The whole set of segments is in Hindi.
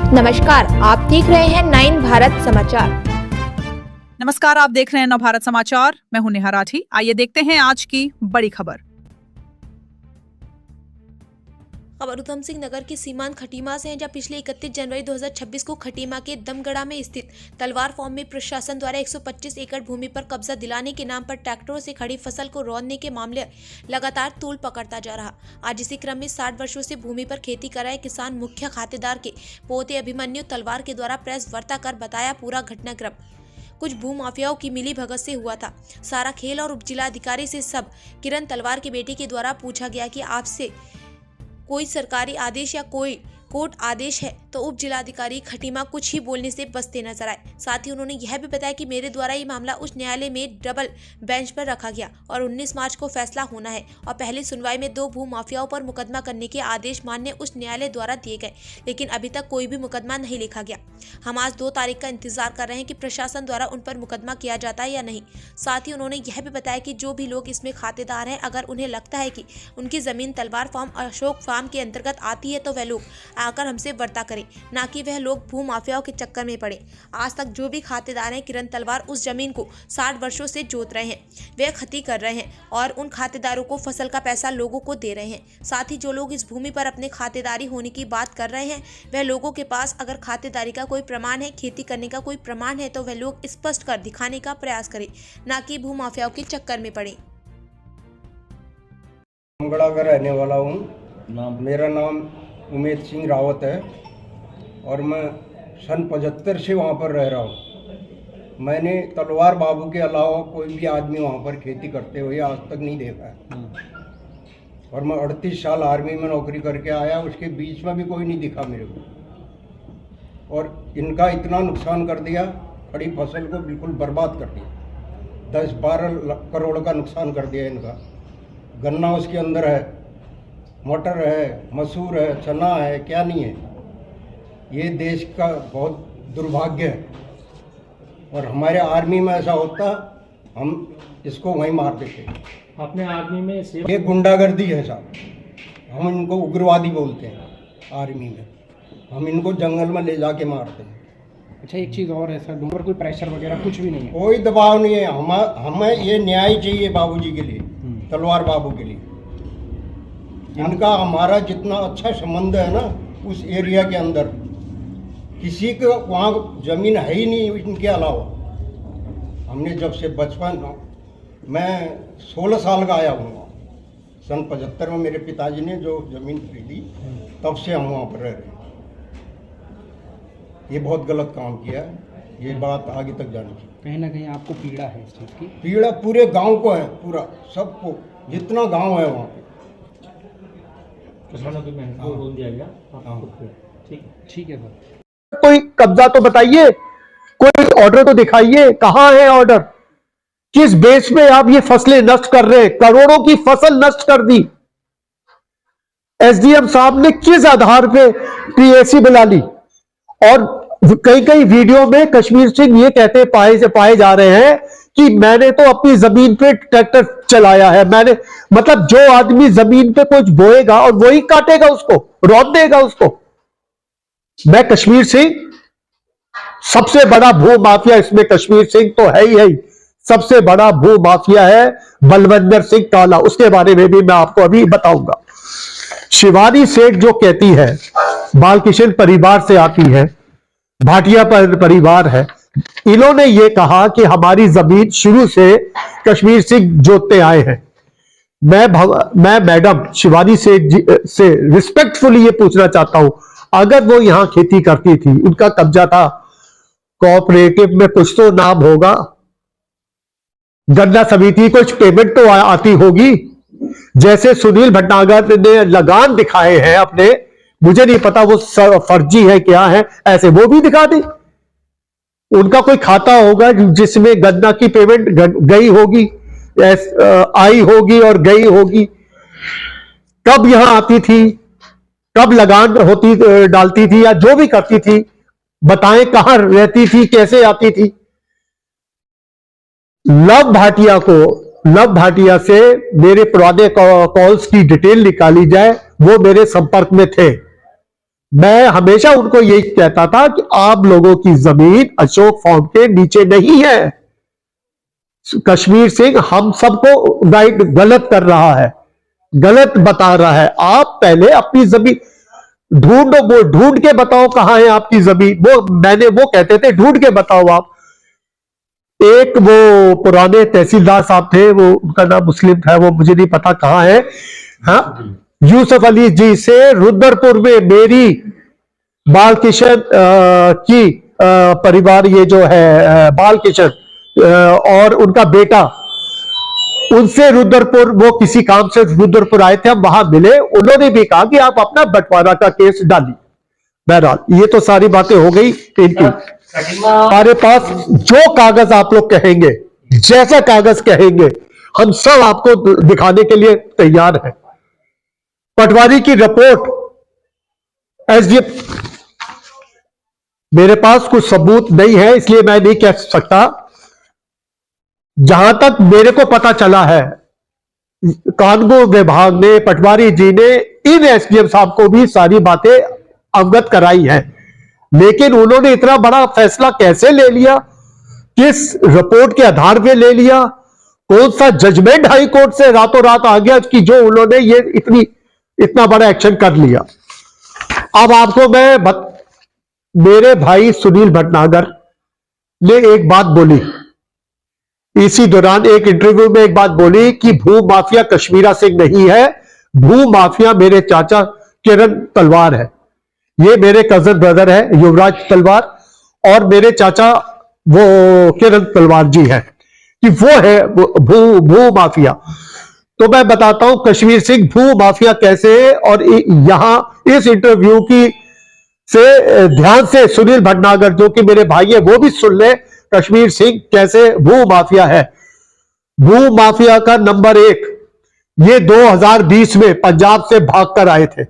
नमस्कार, आप देख रहे हैं 9 भारत समाचार। नमस्कार, आप देख रहे हैं नव भारत समाचार। मैं हूं नेहा राठी। आइए देखते हैं आज की बड़ी खबर। खबर उधम सिंह नगर के सीमांत खटीमा से है, जहां पिछले 31 जनवरी 2026 को खटीमा के दमगढ़ा में स्थित तलवार फार्म में प्रशासन द्वारा 125 एकड़ भूमि पर कब्जा दिलाने के नाम पर ट्रैक्टरों से खड़ी फसल को रौंदने के मामले लगातार तूल पकड़ता जा रहा। आज इसी क्रम में 60 वर्षों से भूमि पर खेती कर रहे किसान मुख्य खातेदार के पोते अभिमन्यु तलवार के द्वारा प्रेस वार्ता कर बताया पूरा घटनाक्रम कुछ भूमाफियाओं की मिली भगत से हुआ था। सारा खेल और उप जिलाधिकारी से सब किरण तलवार के बेटे के द्वारा पूछा गया कि आपसे कोई सरकारी आदेश या कोई कोर्ट आदेश है, तो उप जिलाधिकारी खटीमा कुछ ही बोलने से बचते नजर आए। साथ ही उन्होंने यह भी बताया कि मेरे द्वारा ये मामला उच्च न्यायालय में डबल बेंच पर रखा गया और 19 मार्च को फैसला होना है और पहली सुनवाई में 2 भू माफियाओं पर मुकदमा करने के आदेश माननीय उच्च न्यायालय द्वारा दिए गए, लेकिन अभी तक कोई भी मुकदमा नहीं लिखा गया। हम आज 2 तारीख का इंतजार कर रहे हैं कि प्रशासन द्वारा उन पर मुकदमा किया जाता है या नहीं। साथ ही उन्होंने यह भी बताया कि जो भी लोग इसमें खातेदार हैं, अगर उन्हें लगता है कि उनकी जमीन तलवार फार्म अशोक फार्म के अंतर्गत आती है, तो वह लोग आकर हमसे वार्ता करें, ना कि वह लोग भू माफियाओं के चक्कर में पड़े। आज तक जो भी खातेदार हैं, किरण तलवार उस जमीन को 60 वर्षों से जोत रहे हैं, वे खती कर रहे हैं और उन खातेदारों को फसल का पैसा लोगों को दे रहे हैं। साथ ही जो लोग इस भूमि पर अपने खातेदारी होने की बात कर रहे हैं, वह लोगों के पास अगर खातेदारी का कोई प्रमाण है, खेती करने का कोई प्रमाण है, तो वह लोग स्पष्ट कर दिखाने का प्रयास करें, ना कि भू माफियाओं के चक्कर में पड़े। दमगढ़ा का रहने वाला हूँ। मेरा नाम उमेद सिंह रावत है और मैं सन 75 से वहाँ पर रह रहा हूँ। मैंने तलवार बाबू के अलावा कोई भी आदमी वहाँ पर खेती करते हुए आज तक नहीं देखा है। और मैं 38 साल आर्मी में नौकरी करके आया, उसके बीच में भी कोई नहीं दिखा मेरे को। और इनका इतना नुकसान कर दिया, खड़ी फसल को बिल्कुल बर्बाद कर दिया। 10-12 करोड़ का नुकसान कर दिया इनका। गन्ना उसके अंदर है, मटर है, मसूर है, चना है, क्या नहीं है। ये देश का बहुत दुर्भाग्य है और हमारे आर्मी में ऐसा होता हम इसको वहीं मार देते। अपने आर्मी में ये गुंडागर्दी है साहब, हम इनको उग्रवादी बोलते हैं आर्मी में। हम इनको जंगल में ले जाके मारते हैं। अच्छा, एक चीज़ और है सर, ऊपर कोई प्रेशर वगैरह कुछ भी नहीं है? कोई दबाव नहीं है। हमें ये न्याय चाहिए बाबूजी के लिए, तलवार बाबू के लिए। इनका हमारा जितना अच्छा संबंध है ना, उस एरिया के अंदर किसी को वहाँ ज़मीन है ही नहीं इनके अलावा। हमने जब से बचपन, मैं 16 साल का आया हूँ, सन 75 में मेरे पिताजी ने जो ज़मीन खरीदी, तब से हम वहाँ पर रह रहे हैं। ये बहुत गलत काम किया है, ये बात आगे तक जानी चाहिए। कहीं ना कहीं आपको पीड़ा है इस चीज़ की? पीड़ा पूरे गांव को है, पूरा सबको, जितना गांव है वहाँ पे। किसानों की मेहनत को रोक दिया गया। ठीक है सर। कोई कब्जा तो बताइए, कोई ऑर्डर तो दिखाइए, कहां है ऑर्डर? किस बेस पे आप ये फसलें नष्ट कर रहे हैं? करोड़ों की फसल नष्ट कर दी। एसडीएम साहब ने किस आधार पे पीएसी बुला ली? और कई कई वीडियो में कश्मीर सिंह ये कहते पाए जा रहे हैं कि मैंने तो अपनी जमीन पे ट्रैक्टर चलाया है। मैंने, मतलब जो आदमी जमीन पे कुछ बोएगा और वही काटेगा, उसको रौंद देगा उसको। मैं कश्मीर सिंह, सबसे बड़ा भू माफिया इसमें कश्मीर सिंह तो है ही। सबसे बड़ा भू माफिया है बलविंदर सिंह काला, उसके बारे में भी मैं आपको अभी बताऊंगा। शिवानी सेठ जो कहती है बालकिशन परिवार से आती है, भाटिया परिवार है, इन्होंने ये कहा कि हमारी जमीन शुरू से कश्मीर सिंह जोतते आए हैं। मैं मैडम शिवानी सेठ से रिस्पेक्टफुली ये पूछना चाहता हूं, अगर वो यहां खेती करती थी, उनका कब्जा था, कोऑपरेटिव में कुछ तो नाम होगा, गन्ना समिति कुछ पेमेंट तो आती होगी। जैसे सुनील भटनागर ने लगान दिखाए हैं अपने, मुझे नहीं पता वो फर्जी है क्या है, ऐसे वो भी दिखा दी। उनका कोई खाता होगा जिसमें गन्ना की पेमेंट गई होगी, आई होगी और गई होगी। कब यहां आती थी, कब लगान होती डालती थी या जो भी करती थी, बताएं कहां रहती थी, कैसे आती थी। लव भाटिया से मेरे पुराने कॉल्स की डिटेल निकाली जाए, वो मेरे संपर्क में थे। मैं हमेशा उनको यही कहता था कि आप लोगों की जमीन अशोक फार्म के नीचे नहीं है। कश्मीर सिंह हम सबको गाइड गलत कर रहा है, गलत बता रहा है। आप पहले अपनी जमीन ढूंढो, वो ढूंढ के बताओ कहां है आपकी जमीन। वो कहते थे ढूंढ के बताओ आप। एक वो पुराने तहसीलदार साहब थे, वो उनका नाम मुस्लिम था, वो मुझे नहीं पता कहां है। हाँ, यूसुफ अली जी से रुद्रपुर में मेरी बालकिशन की परिवार, ये जो है बालकिशन और उनका बेटा, उनसे रुद्रपुर, वो किसी काम से रुद्रपुर आए थे, हम वहां मिले। उन्होंने भी कहा कि आप अपना बंटवारा का केस डालिए। बहरहाल ये तो सारी बातें हो गई इनकी। हमारे पास जो कागज आप लोग कहेंगे, जैसा कागज कहेंगे, हम सब आपको दिखाने के लिए तैयार हैं। पटवारी की रिपोर्ट, एसडीएम, मेरे पास कुछ सबूत नहीं है इसलिए मैं नहीं कह सकता। जहां तक मेरे को पता चला है, कानून विभाग ने, पटवारी जी ने इन एसडीएम साहब को भी सारी बातें अवगत कराई है, लेकिन उन्होंने इतना बड़ा फैसला कैसे ले लिया, किस रिपोर्ट के आधार पे ले लिया, कौन सा जजमेंट हाई कोर्ट से रातों रात आ गया कि जो उन्होंने ये इतना बड़ा एक्शन कर लिया। अब आपको मेरे भाई सुनील भटनागर ने एक बात बोली, इसी दौरान एक इंटरव्यू में एक बात बोली कि भू माफिया कश्मीरा सिंह नहीं है, भू माफिया मेरे चाचा किरण तलवार है। ये मेरे कजन ब्रदर है युवराज तलवार, और मेरे चाचा वो किरण तलवार जी है, कि वो है भू माफिया। तो मैं बताता हूं कश्मीर सिंह भू माफिया कैसे है, और यहां इस इंटरव्यू की से ध्यान से सुनील भटनागर जो कि मेरे भाई है वो भी सुन ले, कश्मीर सिंह कैसे भू माफिया है। भू माफिया का नंबर 1, ये 2020 में पंजाब से भागकर आए थे,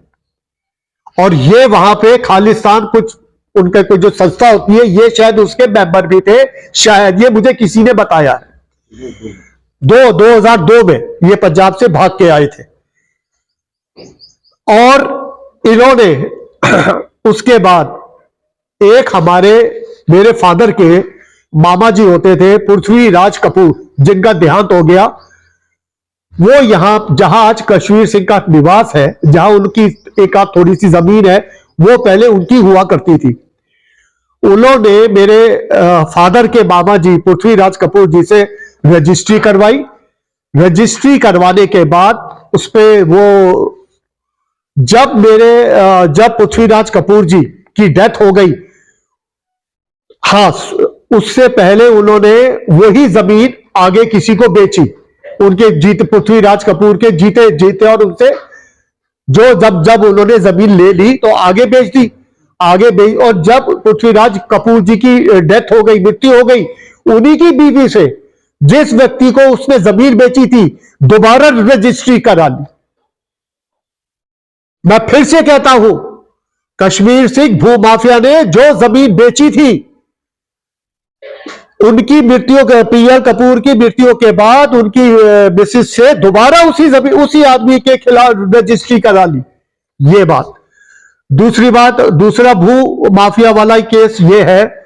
और ये वहां पे खालिस्तान कुछ उनके कोई जो संस्था होती है, ये शायद उसके मेंबर भी थे, शायद, ये मुझे किसी ने बताया है। 2002 में ये पंजाब से भाग के आए थे, और इन्होंने उसके बाद एक मेरे फादर के मामा जी होते थे पृथ्वी राज कपूर, जिनका देहांत हो गया, वो यहां जहां आज कश्मीर सिंह का निवास है, जहां उनकी एक आध थोड़ी सी जमीन है, वो पहले उनकी हुआ करती थी। उन्होंने मेरे फादर के मामा जी पृथ्वी राज कपूर जी से रजिस्ट्री करवाई। रजिस्ट्री करवाने के बाद उस पे वो जब पृथ्वीराज कपूर जी की डेथ हो गई, हाँ, उससे पहले उन्होंने वही जमीन आगे किसी को बेची, उनके पृथ्वीराज कपूर के जीते और उनसे जब उन्होंने जमीन ले ली तो आगे बेच दी, और जब पृथ्वीराज कपूर जी की डेथ हो गई, मृत्यु हो गई, उन्हीं की बीवी से जिस व्यक्ति को उसने जमीन बेची थी दोबारा रजिस्ट्री करा ली। मैं फिर से कहता हूं, कश्मीर सिंह भू माफिया ने जो जमीन बेची थी, उनकी मृत्यु के, पीएल कपूर की मृत्यु के बाद उनकी मिसेस से दोबारा उसी आदमी के खिलाफ रजिस्ट्री करा ली। ये बात। दूसरी बात, दूसरा भू माफिया वाला केस ये है,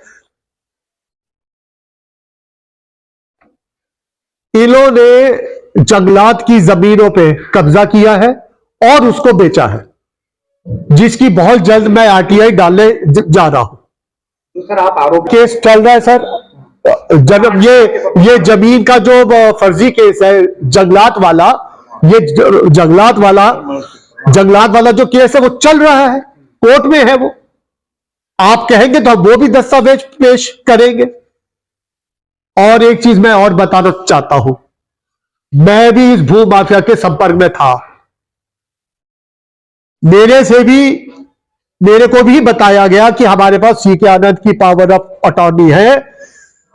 इन्होंने जंगलात की जमीनों पे कब्जा किया है और उसको बेचा है, जिसकी बहुत जल्द मैं आरटीआई डालने जा रहा हूं। तो सर आप आरोप केस चल रहा है सर, ये जमीन का जो फर्जी केस है जंगलात वाला, ये जंगलात वाला जो केस है वो चल रहा है, कोर्ट में है वो। आप कहेंगे तो हम वो भी दस्तावेज पेश करेंगे। और एक चीज मैं और बताना चाहता हूं, मैं भी इस भू माफिया के संपर्क में था। मेरे को भी बताया गया कि हमारे पास सीके आनंद की पावर ऑफ अटॉर्नी है,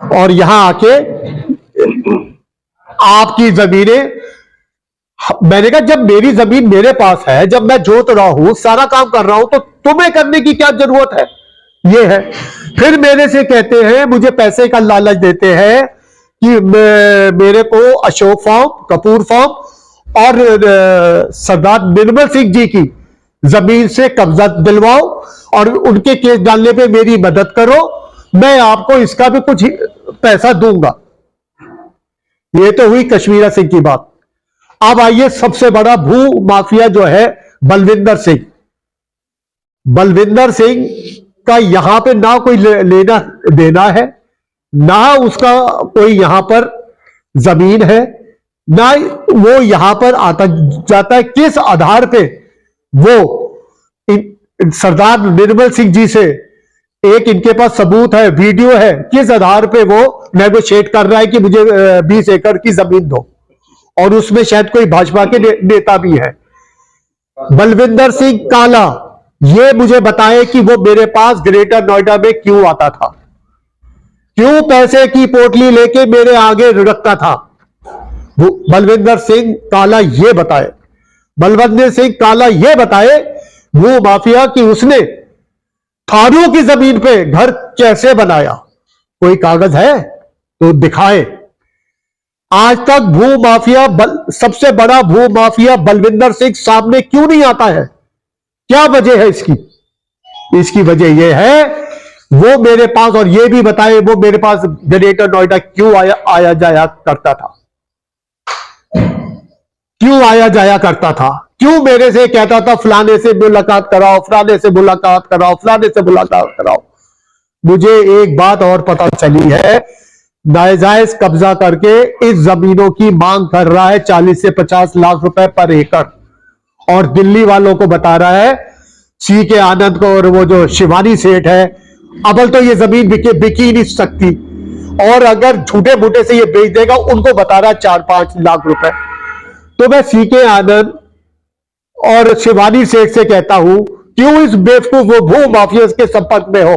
और यहां आके आपकी जमीनें, मैंने कहा जब मेरी जमीन मेरे पास है, जब मैं जोत रहा हूं, सारा काम कर रहा हूं, तो तुम्हें करने की क्या जरूरत है। ये है। फिर मेरे से कहते हैं, मुझे पैसे का लालच देते हैं कि मेरे को अशोक फार्म, कपूर फार्म और सरदार निर्मल सिंह जी की जमीन से कब्जा दिलवाओ और उनके केस डालने पे मेरी मदद करो, मैं आपको इसका भी कुछ पैसा दूंगा। ये तो हुई कश्मीरा सिंह की बात। अब आइए सबसे बड़ा भू माफिया जो है बलविंदर सिंह। बलविंदर सिंह का यहां पे ना कोई लेना देना है, ना उसका कोई यहां पर जमीन है, ना वो यहां पर आता जाता है। किस आधार पे वो सरदार निर्मल सिंह जी से, एक इनके पास सबूत है, वीडियो है, किस आधार पे वो नेगोशिएट कर रहा है कि मुझे 20 एकड़ की जमीन दो, और उसमें शायद कोई भाजपा के नेता भी है। बलविंदर सिंह काला, ये मुझे बताए कि वो मेरे पास ग्रेटर नोएडा में क्यों आता था, क्यों पैसे की पोटली लेके मेरे आगे रखता था। वो बलविंदर सिंह काला ये बताए, बलविंदर सिंह काला ये बताए वो माफिया कि उसने थारू की जमीन पे घर कैसे बनाया, कोई कागज है तो दिखाए। आज तक भू माफिया सबसे बड़ा भू माफिया बलविंदर सिंह सामने क्यों नहीं आता है? क्या वजह है इसकी? इसकी वजह यह है वो मेरे पास, और ये भी बताए वो मेरे पास ग्रेटर नोएडा क्यों आया जाया करता था, क्यों आया जाया करता था, क्यों मेरे से कहता था फलाने से मुलाकात कराओ, फलाने से मुलाकात कराओ, फलाने से मुलाकात कराओ। मुझे एक बात और पता चली है, नाजायज कब्जा करके इस जमीनों की मांग कर रहा है 40 से 50 लाख रुपए पर एकड़, और दिल्ली वालों को बता रहा है, सी के आनंद को और वो जो शिवानी सेठ है, अबल तो ये जमीन बिक ही नहीं सकती, और अगर झूठे बूटे से ये बेच देगा उनको बता रहा है 4-5 लाख रुपए। तो मैं सी के आनंद और शिवानी सेठ से कहता हूं, क्यों इस बेवकूफ भू माफिया के संपर्क में हो?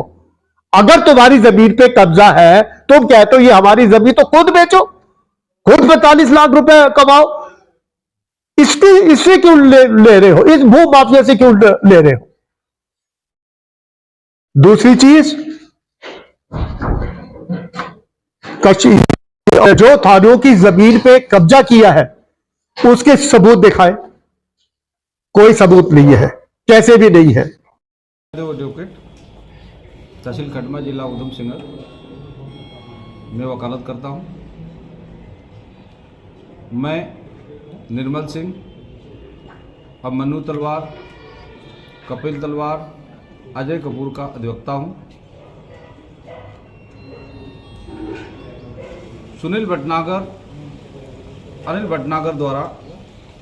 अगर तुम्हारी जमीन पे कब्जा है, तुम कहते हो ये हमारी जमीन, तो खुद बेचो, खुद 45 लाख रुपए कमाओ। इससे क्यों ले रहे हो? इस भू माफिया से क्यों ले रहे हो? दूसरी चीज, जो थानों की जमीन पे कब्जा किया है उसके सबूत दिखाए। कोई सबूत नहीं है, कैसे भी नहीं है। एडवोकेट तहसील खटमा, जिला उधम सिंह में वकालत करता हूं। मैं निर्मल सिंह, अब मन्नू तलवार, कपिल तलवार, अजय कपूर का अधिवक्ता हूं। सुनील भटनागर, अनिल भटनागर द्वारा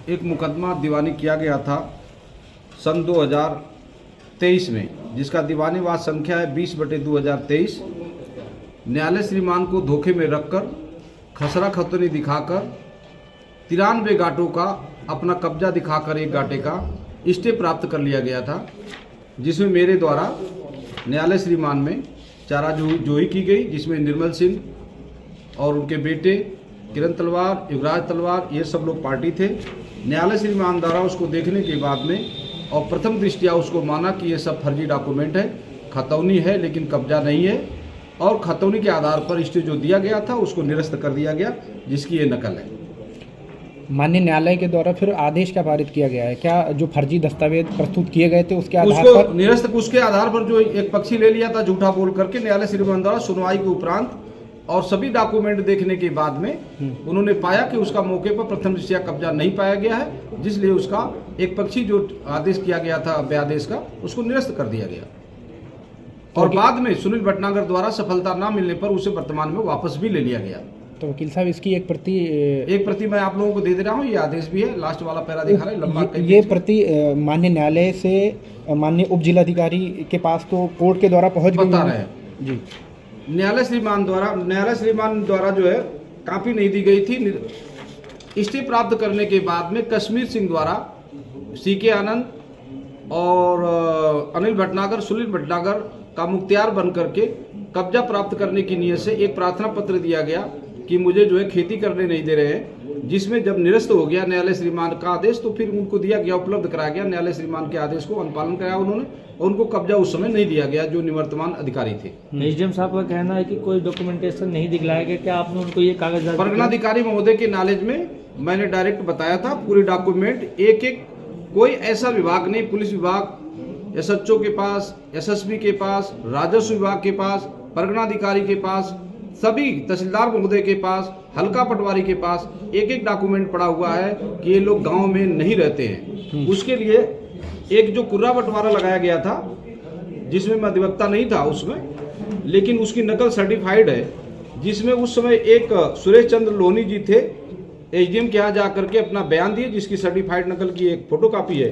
एक मुकदमा दीवानी किया गया था सन 2023 में, जिसका दीवानीवाद संख्या है 20/2023। न्यायालय श्रीमान को धोखे में रखकर खसरा खतौनी दिखाकर 93 गाटों का अपना कब्जा दिखाकर एक गाटे का स्टे प्राप्त कर लिया गया था, जिसमें मेरे द्वारा न्यायालय श्रीमान में चाराजोही की गई, जिसमें निर्मल सिंह और उनके बेटे किरण तलवार, युवराज तलवार, ये सब लोग पार्टी थे। न्यायालय श्रीमान द्वारा उसको देखने के बाद में और प्रथम दृष्टिया उसको माना कि ये सब फर्जी डॉक्यूमेंट है, खतौनी है लेकिन कब्जा नहीं है, और खतौनी के आधार पर स्टे जो दिया गया था उसको निरस्त कर दिया गया, जिसकी ये नकल है। माननीय न्यायालय के द्वारा फिर आदेश क्या पारित किया गया है? क्या जो फर्जी दस्तावेज प्रस्तुत किए गए थे उसके आधार पर निरस्त, उसके आधार पर जो एक पक्षी ले लिया था झूठा बोल करके, न्यायालय श्रीमान द्वारा सुनवाई के उपरांत और सभी डॉक्यूमेंट देखने के बाद में उन्होंने पाया कि उसका मौके पर प्रथम दृष्टया कब्जा नहीं पाया गया है, जिसलिए उसका एक पक्षी जो आदेश किया गया था अध्यादेश का, उसको निरस्त कर दिया गया। और बाद में सुनील भटनागर द्वारा सफलता न मिलने पर उसे वर्तमान में वापस भी ले लिया गया। तो वकील साहब इसकी एक प्रति मैं आप लोगों को दे रहा हूँ, ये आदेश भी है, लास्ट वाला पैरा दिखा रहा है लंबा। ये प्रति माननीय न्यायालय से माननीय उप जिलाधिकारी के पास तो कोर्ट के द्वारा पहुंच बता रहे हैं जी। न्यायालय श्रीमान द्वारा जो है कापी नहीं दी गई थी। स्टे प्राप्त करने के बाद में कश्मीर सिंह द्वारा सी के आनंद और अनिल भटनागर, सुनील भटनागर का मुख्तियार बन करके कब्जा प्राप्त करने की नीयत से एक प्रार्थना पत्र दिया गया कि मुझे जो है खेती करने नहीं दे रहे हैं, जिसमें जब निरस्त हो गया न्यायालय श्रीमान का आदेश, तो फिर उनको दिया गया, उपलब्ध कराया गया, न्यायालय श्रीमान के आदेश को अनुपालन कराया उन्होंने, और उनको कब्जा उस समय नहीं दिया गया जो निवर्तमान अधिकारी थे। एसडीएम साहब का कहना है कि कोई डॉक्यूमेंटेशन नहीं दिखलाया गया, क्या आपने उनको ये कागज? परगनाधिकारी महोदय के नॉलेज में मैंने डायरेक्ट बताया था, पूरे डॉक्यूमेंट एक एक कोई ऐसा विभाग नहीं, पुलिस विभाग, SHO के पास, SSB के पास, राजस्व विभाग के पास, परगनाधिकारी के पास, सभी तहसीलदार महोदय के पास, हल्का पटवारी के पास एक एक डॉक्यूमेंट पड़ा हुआ है कि ये लोग गांव में नहीं रहते हैं। उसके लिए एक जो कुर्रा बंटवारा लगाया गया था, जिसमें मैं अधिवक्ता नहीं था उसमें, लेकिन उसकी नकल सर्टिफाइड है, जिसमें उस समय एक सुरेश चंद्र लोहनी जी थे, SDM के यहाँ जा करके अपना बयान दिए, जिसकी सर्टिफाइड नकल की एक फोटोकॉपी है,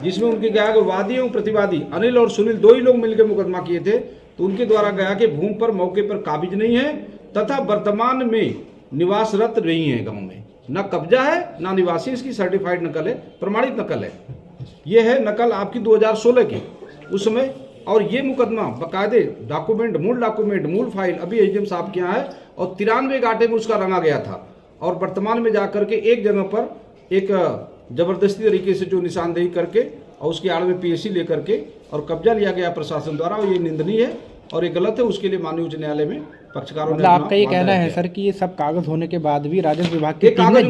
जिसमें उनके गया कि वादी एवं प्रतिवादी अनिल और सुनील 2 ही लोग मिलकर मुकदमा किए थे। तो उनके द्वारा गया कि भूमि पर मौके पर काबिज नहीं है तथा वर्तमान में निवासरत नहीं है, गांव में न कब्जा है ना निवासी, इसकी सर्टिफाइड नकल है, प्रमाणित नकल है। ये है नकल आपकी 2016 की उस समय। और ये मुकदमा बाकायदे डॉक्यूमेंट, मूल फाइल अभी SDM साहब के यहाँ है और 93 गाटे में उसका रंगा गया था। और वर्तमान में जाकर के एक जगह पर एक जबरदस्ती तरीके से जो निशानदेही करके और उसके आड़ में PSC लेकर के और कब्जा लिया गया प्रशासन द्वारा, और ये निंदनीय है और ये गलत है। उसके लिए माननीय उच्च न्यायालय में पक्षकारों ने आपका ये कहना है सर कि ये सब कागज होने के बाद भी राजस्व विभाग की टीम ने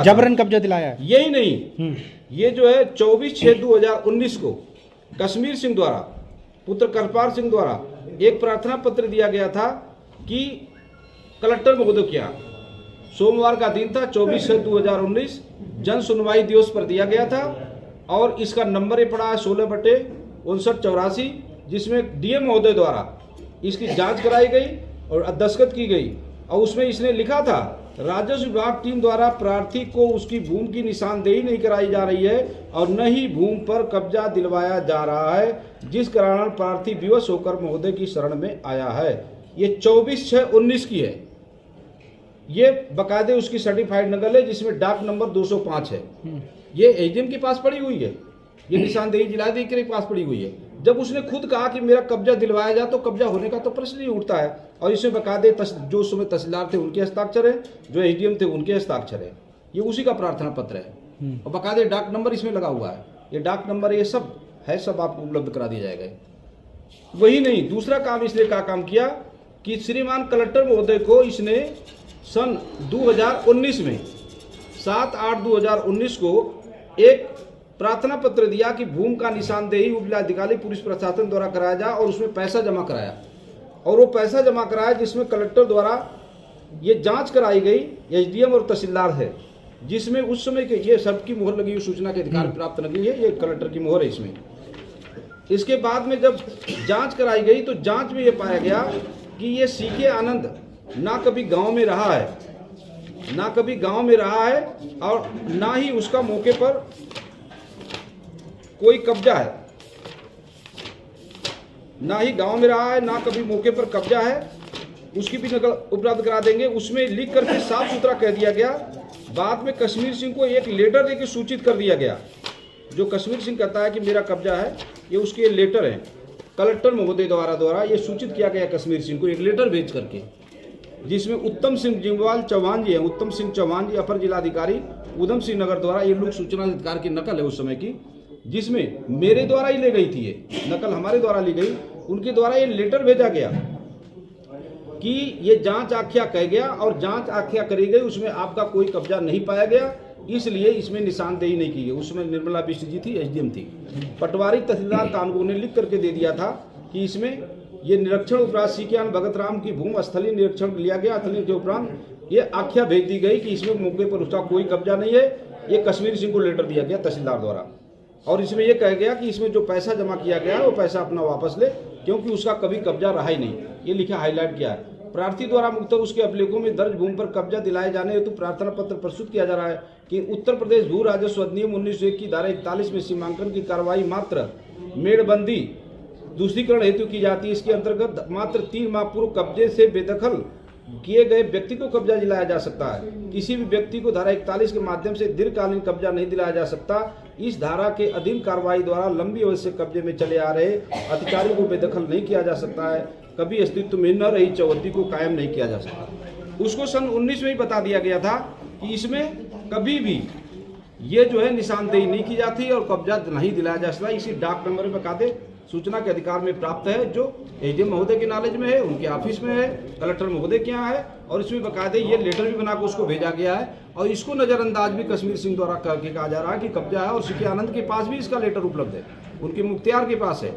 जबरन कब्जा दिलाया है? यही नहीं, ये जो है 24/6/2019 को कश्मीर सिंह द्वारा, पुत्र करपाल सिंह द्वारा एक प्रार्थना पत्र दिया गया था कि कलेक्टर महोदय के यहाँ, सोमवार का दिन था 24/6/2019, जन सुनवाई दिवस पर दिया गया था। और इसका नंबर ये पड़ा है 16/59/84, जिसमें DM महोदय द्वारा इसकी जांच कराई गई और दस्तखत की गई। और उसमें इसने लिखा था, राजस्व विभाग टीम द्वारा प्रार्थी को उसकी भूमि की निशानदेही नहीं कराई जा रही है और न ही भूमि पर कब्जा दिलवाया जा रहा है, जिस कारण प्रार्थी विवश होकर महोदय की शरण में आया है। ये 24/6/19 की है। ये बकायदे उसकी सर्टिफाइड नकल है, जिसमें डाक नंबर 205 है। ये SDM के पास पड़ी हुई है, ये निशानदेही जिलाधिकारी के पास पड़ी हुई है। जब उसने खुद कहा कि मेरा कब्जा दिलवाया जा, तो कब्जा होने का तो प्रश्न ही उठता है। और इसमें बकायदे जो उस समय तहसीलदार थे उनके हस्ताक्षर है, जो SDM थे उनके हस्ताक्षर है, ये उसी का प्रार्थना पत्र है। और बकायदे डाक नंबर इसमें लगा हुआ है। ये डाक नंबर ये सब है, सब आपको उपलब्ध करा दिया जाएगा। वही नहीं, दूसरा काम इसने क्या काम किया कि श्रीमान कलेक्टर महोदय को इसने सन 2019 में 7/8/2019 को एक प्रार्थना पत्र दिया कि भूमि का निशानदेही उपजिलाधिकारी पुलिस प्रशासन द्वारा कराया जाए, और उसमें पैसा जमा कराया। और वो पैसा जमा कराया जिसमें कलेक्टर द्वारा ये जांच कराई गई, SDM और तहसीलदार है, जिसमें उस समय के ये सबकी मोहर लगी हुई, सूचना के अधिकार प्राप्त लगी है, ये कलेक्टर की मोहर है इसमें। इसके बाद में जब जांच कराई गई तो जांच में ये पाया गया कि ये CK आनंद ना कभी गांव में रहा है, ना कभी गांव में रहा है, और ना ही उसका मौके पर कोई कब्जा है, ना ही गांव में रहा है, ना कभी मौके पर कब्जा है। उसकी भी नकल उपलब्ध करा देंगे। उसमें लिख करके साफ सुथरा कह दिया गया। बाद में कश्मीर सिंह को एक लेटर देकर सूचित कर दिया गया। जो कश्मीर सिंह कहता है कि मेरा कब्जा है, ये उसके लेटर है, कलेक्टर महोदय द्वारा ये सूचित किया गया कश्मीर सिंह को एक लेटर भेज करके, जिसमें उत्तम सिंह जिम्वाल चौहान जी हैं, उत्तम सिंह चौहान जी अपर जिलाधिकारी उधम सिंह नगर द्वारा ये लोक सूचना अधिकार की नकल है उस समय की, जिसमें मेरे द्वारा ही ले गई थी, ये नकल हमारे द्वारा ली गई। उनके द्वारा ये लेटर भेजा गया कि ये जांच आख्या कह गया और जांच आख्या करी गई, उसमें आपका कोई कब्जा नहीं पाया गया, इसलिए इसमें निशानदेही नहीं की गई। उसमें निर्मला बिष्ट जी थी, SDM थी। पटवारी तहसीलदार कानून ने लिख करके दे दिया था कि इसमें ये निरीक्षण उपरांत CK भगत राम की भूमि स्थलीय निरीक्षण लिया गया। स्थलीय के उपरांत ये आख्या भेज दी गई कि इसमें मौके पर उसका कोई कब्जा नहीं है। ये कश्मीर सिंह को लेटर दिया गया तहसीलदार द्वारा, और इसमें यह कहा गया कि इसमें जो पैसा जमा किया गया है वो पैसा अपना वापस ले, क्योंकि उसका कभी कब्जा रहा ही नहीं। ये लिखा हाईलाइट किया है। प्रार्थी द्वारा मुक्त उसके अभिलेखों में दर्ज भूमि पर कब्जा दिलाए जाने हेतु प्रार्थना पत्र प्रस्तुत किया जा रहा है कि उत्तर प्रदेश भू राजस्व अधिनियम 1901 की धारा 41 में सीमांकन की कार्रवाई मात्र मेड़बंदी दूसरीकरण हेतु की जाती है। इसके अंतर्गत मात्र 3 माह पूर्व कब्जे से बेदखल किए गए व्यक्ति को कब्जा दिलाया जा सकता है। किसी भी व्यक्ति को धारा 41 के माध्यम से दीर्घकालीन कब्जा नहीं दिलाया जा सकता। इस धारा के अधीन कार्रवाई द्वारा लंबी अवधि से कब्जे में चले आ रहे अधिकारियों को बेदखल नहीं किया जा सकता है। कभी अस्तित्व में न रही चौहद्दी को कायम नहीं किया जा सकता। उसको सन 19 में ही बता दिया गया था कि इसमें कभी भी ये जो है निशानदेही नहीं की जाती और कब्जा नहीं दिलाया जा सकता। इसी डाक नंबर में बता दे सूचना के अधिकार में प्राप्त है, जो एसडीएम महोदय के नॉलेज में है, उनके ऑफिस में है, कलेक्टर महोदय के यहाँ है, और इसमें बाकायदे ये लेटर भी बनाकर उसको भेजा गया है। और इसको नज़रअंदाज भी कश्मीर सिंह द्वारा करके कहा जा रहा है कि कब्जा है, और सीके आनंद के पास भी इसका लेटर उपलब्ध है, उनके मुख्तियार के पास है,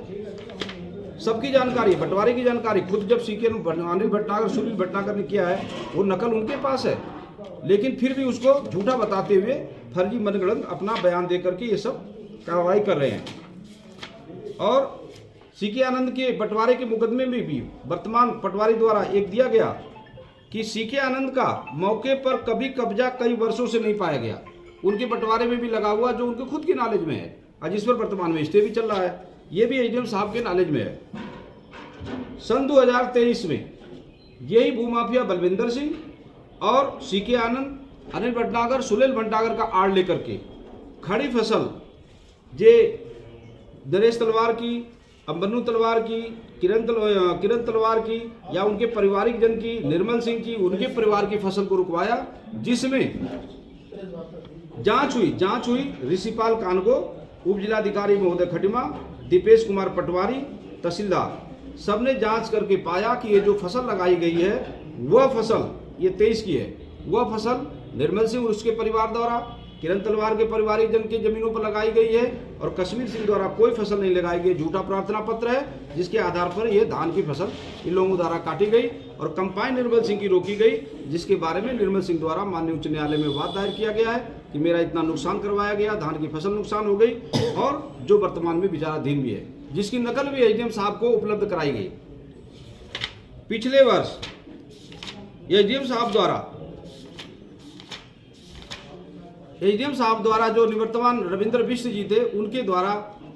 सबकी जानकारी, बंटवारे की जानकारी खुद जब सीके अनिल भटनागर, सुनील भटनागर ने किया है, वो नकल उनके पास है, लेकिन फिर भी उसको झूठा बताते हुए फर्जी मनगढ़ंत अपना बयान दे करके ये सब कार्रवाई कर रहे हैं। और सीके आनंद के बंटवारे के मुकदमे में भी वर्तमान पटवारी द्वारा एक दिया गया कि सीके आनंद का मौके पर कभी कब्जा कई वर्षों से नहीं पाया गया, उनके बंटवारे में भी लगा हुआ जो उनके खुद के नॉलेज में है, और जिस पर वर्तमान में स्टे भी चल रहा है, ये भी एसडीएम साहब के नॉलेज में है। सन 2023 में यही भूमाफिया बलविंदर सिंह और सीके आनंद, अनिल भटनागर, सुनील भटनागर का आड़ लेकर के खड़ी फसल जे नरेश तलवार की, अम्बन्नू तलवार की, किरण तलवार की, या उनके पारिवारिक जन की, निर्मल सिंह की, उनके परिवार की फसल को रुकवाया, जिसमें जांच हुई ऋषिपाल कानगो, उप जिलाधिकारी महोदय खटीमा, दीपेश कुमार पटवारी, तहसीलदार, सबने जांच करके पाया कि ये जो फसल लगाई गई है वह फसल, ये 23 की है, वह फसल निर्मल सिंह और उसके परिवार द्वारा, किरण तलवार के पारिवारिक जन की जमीनों पर लगाई गई है, और कश्मीर सिंह द्वारा कोई फसल नहीं लगाई गई। झूठा प्रार्थना पत्र है, जिसके आधार पर यह धान की फसल इन लोगों द्वारा काटी गई और कंपाइन निर्मल सिंह की रोकी गई, जिसके बारे में निर्मल सिंह द्वारा माननीय उच्च न्यायालय में वाद दायर किया गया है कि मेरा इतना नुकसान करवाया गया, धान की फसल नुकसान हो गई, और जो वर्तमान में विचाराधीन भी है, जिसकी नकल भी एसडीएम साहब को उपलब्ध कराई गई। पिछले वर्ष एसडीएम साहब द्वारा जो निवर्तमान रविंद्र बिष्ट जी थे, उनके द्वारा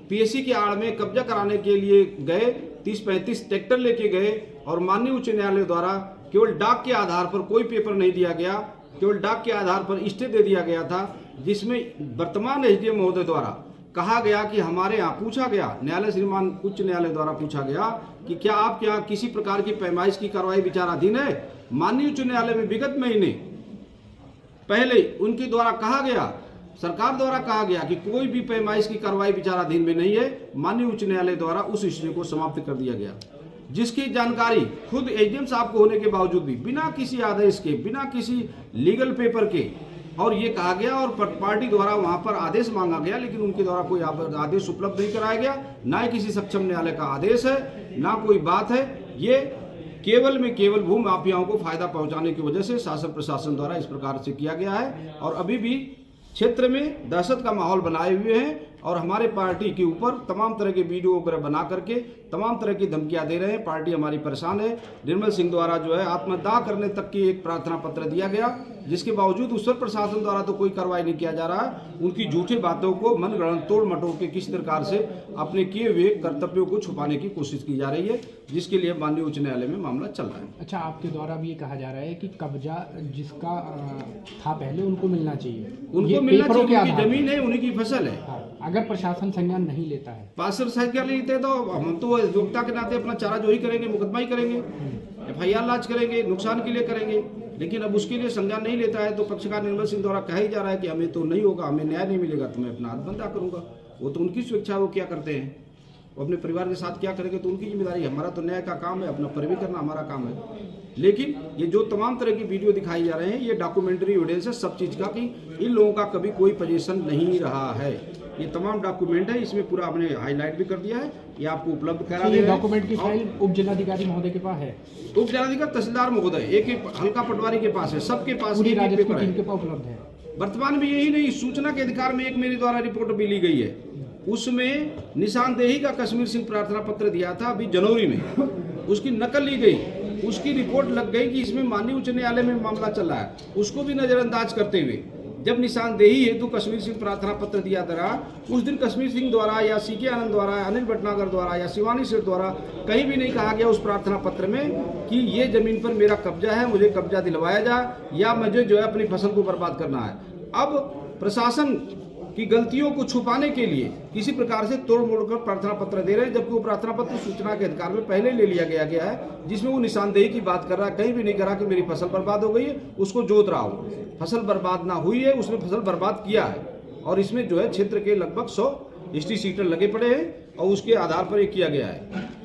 पीएससी के आड़ में कब्जा कराने के लिए गए 30-35 ट्रैक्टर लेके गए, और माननीय उच्च न्यायालय द्वारा केवल डाक के आधार पर कोई पेपर नहीं दिया गया, केवल डाक के आधार पर स्टे दे दिया गया था, जिसमें वर्तमान एसडीएम महोदय द्वारा कहा गया कि हमारे यहाँ पूछा गया, न्यायालय श्रीमान उच्च न्यायालय द्वारा पूछा गया कि क्या आपके यहाँ किसी प्रकार की पैमाइश की कार्रवाई विचाराधीन है। माननीय उच्च न्यायालय में विगत महीने पहले उनके द्वारा कहा गया, सरकार द्वारा कहा गया कि कोई भी पैमाइश की कार्रवाई विचाराधीन में नहीं है। माननीय उच्च न्यायालय द्वारा उस स्टे को समाप्त कर दिया गया, जिसकी जानकारी खुद एसडीएम साहब को होने के बावजूद भी बिना किसी आदेश के, बिना किसी लीगल पेपर के, और ये कहा गया और पार्टी द्वारा वहां पर आदेश मांगा गया, लेकिन उनके द्वारा कोई आदेश उपलब्ध नहीं कराया गया, ना ही किसी सक्षम न्यायालय का आदेश है, ना कोई बात है। ये केवल भू माफियाओं को फायदा पहुंचाने की वजह से शासन प्रशासन द्वारा इस प्रकार से किया गया है, और अभी भी क्षेत्र में दहशत का माहौल बनाए हुए हैं, और हमारे पार्टी के ऊपर तमाम तरह के वीडियो वगैरह बना करके तमाम तरह की धमकियां दे रहे हैं। पार्टी हमारी परेशान है। निर्मल सिंह द्वारा जो है आत्मदाह करने तक की एक प्रार्थना पत्र दिया गया, जिसके बावजूद उस पर प्रशासन द्वारा तो कोई कार्रवाई नहीं किया जा रहा है। उनकी झूठी बातों को मनगढ़ंत तोड़ मटोड़ के किसी प्रकार से अपने किए हुए कर्तव्यों को छुपाने की कोशिश की जा रही है, जिसके लिए माननीय उच्च न्यायालय में मामला चल रहा है। अच्छा, आपके द्वारा भी ये कहा जा रहा है कि कब्जा जिसका था पहले उनको मिलना चाहिए, उनको मिलना चाहिए, उनकी जमीन है, उन्हीं की फसल है। हाँ, अगर प्रशासन संज्ञान नहीं लेता है, पार्षद संज्ञान नहीं लेते तो हम तो उपभोक्ता के नाते अपना चारा जो ही करेंगे, मुकदमा ही करेंगे, एफआईआर लाज करेंगे, नुकसान के लिए करेंगे। लेकिन अब उसके लिए संज्ञान नहीं लेता है तो पक्षकार निर्मल सिंह द्वारा कहा ही जा रहा है कि हमें तो नहीं होगा, हमें न्याय नहीं मिलेगा तो मैं अपना हाथ बंदा करूंगा। वो तो उनकी स्वेच्छा, वो क्या करते हैं, वो अपने परिवार के साथ क्या करेंगे तो उनकी जिम्मेदारी है। हमारा तो न्याय का काम है, अपना परिवी करना हमारा काम है। लेकिन ये जो तमाम तरह की वीडियो दिखाई जा रहे हैं, ये डॉक्यूमेंट्री एविडेंस है सब चीज़ का कि इन लोगों का कभी कोई पोजीशन नहीं रहा है। ये तमाम डॉक्यूमेंट है, इसमें पूरा आपने हाईलाइट भी कर दिया है, ये आपको उपलब्ध करा दे रहे हैं। डॉक्यूमेंट की फाइल उप जिलाधिकारी महोदय के पास है, उप जिलाधिकारी तहसीलदार महोदय, एक हल्का पटवारी के पास है, सबके पास पूरी पेपर राजस्व टीम के पास उपलब्ध है। वर्तमान में यही नहीं, सूचना के अधिकार में एक मेरे द्वारा रिपोर्ट भी ली गई है, उसमें निशानदेही का कश्मीर सिंह प्रार्थना पत्र दिया था अभी जनवरी में, उसकी नकल ली गई, उसकी रिपोर्ट लग गई कि इसमें माननीय उच्च न्यायालय में मामला चल रहा है। उसको भी नजरअंदाज करते हुए जब निशानदेही हेतु कश्मीर सिंह प्रार्थना पत्र दिया था, उस दिन कश्मीर सिंह द्वारा या सीके आनंद द्वारा, अनिल भटनागर द्वारा या शिवानी सेठ द्वारा कहीं भी नहीं कहा गया उस प्रार्थना पत्र में कि ये जमीन पर मेरा कब्जा है, मुझे कब्जा दिलवाया जाए या मुझे जो है अपनी फसल को बर्बाद करना है। अब प्रशासन की गलतियों को छुपाने के लिए किसी प्रकार से तोड़ मोड़ कर प्रार्थना पत्र दे रहे हैं, जबकि वो प्रार्थना पत्र सूचना के अधिकार में पहले ले लिया गया है, जिसमें वो निशानदेही की बात कर रहा है। कहीं भी नहीं करा कि मेरी फसल बर्बाद हो गई है, उसको जोत रहा हो। फसल बर्बाद ना हुई है, उसने फसल बर्बाद किया है। और इसमें जो है क्षेत्र के लगभग 100 हिस्ट्री सीटर लगे पड़े हैं और उसके आधार पर ये किया गया है।